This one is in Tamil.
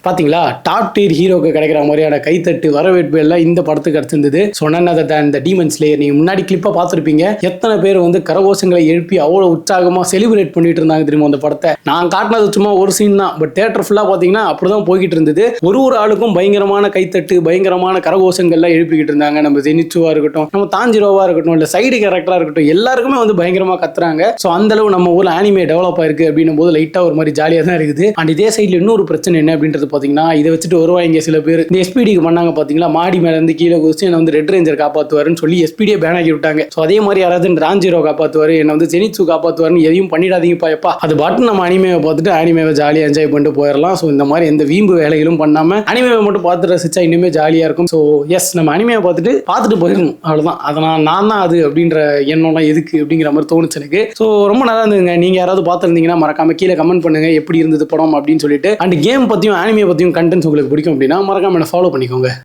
பாத்தீங்களா, டாப் டியர் ஹீரோக்கு கிடைக்கிற மாதிரியான கைத்தட்டு வரவேற்பு எல்லாம் இந்த படத்துக்கு கிடைச்சிருந்தது. இந்த டீமன் ஸ்லேயர் நீங்க முன்னாடி கிளிப்பா பார்த்திருப்பீங்க. எத்தனை பேர் வந்து கரகோஷங்களை எழுப்பி அவ்வளவு உற்சாகமா செலிப்ரேட் பண்ணிட்டு இருந்தாங்க தெரியுமா அந்த படத்தை. நான் காட்டினது சும்மா ஒரு சீன் தான், பட் தியேட்டர் ஃபுல்லா பாத்தீங்கன்னா அப்படிதான் போய்கிட்டு இருந்தது. ஒரு ஆளுக்கும் பயங்கரமான கைத்தட்டு, பயங்கரமான கரகோஷங்கள்லாம் எழுப்பிக்கிட்டு இருந்தாங்க. நம்ம ஜெனிச்சுவா இருக்கட்டும், நம்ம தாஞ்சிரோவா இருக்கட்டும், இல்ல சைடு கேரக்டரா இருக்கட்டும், எல்லாருக்குமே வந்து பயங்கரமா கத்துறாங்க. சோ அந்த அளவு நம்ம ஊர்ல ஆனிமே டெவலப் ஆயிருக்கு அப்படின்னும் போது லைட்டா ஒரு மாதிரி ஜாலியா தான் இருக்குது. அண்ட் இதே சைட்ல இன்னொரு பிரச்சனை என்ன அப்படின்றது பாத்தீங்கன்னா, இதை வச்சுட்டு வருவாங்க சில பேர். இந்த எஸ்பிடிக்கு பண்ணாங்க பாத்தீங்களா, மாடி மேல இருந்து கீழே குதிச்சு என்ன வந்து ரெட் ரேஞ்சர் காப்பாத்துவாருன்னு சொல்லி எஸ்பிடியை பேன் ஆக்கி விட்டாங்க. சோ அதே மாதிரி யாராவது ராஞ்சிரோ காப்பாத்துவாரு, என்ன வந்து ஜெனிட்சு காப்பாத்துவாருன்னு எதையும் பண்ணிடாதீங்கப்பா. எப்பா அது பாட்டு நம்ம அனிமேவை பார்த்துட்டு அனிமேவை ஜாலியா என்ஜாய் பண்ணிட்டு போயிடலாம். ஸோ இந்த மாதிரி எந்த வீம்பு வேலைகளும் பண்ணாம அனிமேவை மட்டும் பார்த்து ரசிச்சா இன்னுமே ஜாலியா இருக்கும். ஸோ எஸ், நம்ம அனிமேவை பார்த்துட்டு போயிடணும், அவ்வளவுதான். அதை நான் தான் அது அப்படின்ற எண்ணம்லாம் எதுக்கு அப்படிங்கிற மாதிரி தோணுச்சு எனக்கு. ஸோ ரொம்ப நல்லா இருந்ததுங்க. நீங்க யாராவது பார்த்துருந்தீங்கன்னா மறக்காம கீழே கமெண்ட் பண்ணுங்க எப்படி இருந்தது படம் அப்படின்னு சொல்லிட்டு. அண்ட் கேம் பத்தியும் அனிமே பத்தியும் கண்டென்ட்ஸ் உங்களுக்கு பிடிக்கும் அப்படின்னா மறக்காம என்ன ஃபாலோ பண்ணிக்கோங்க.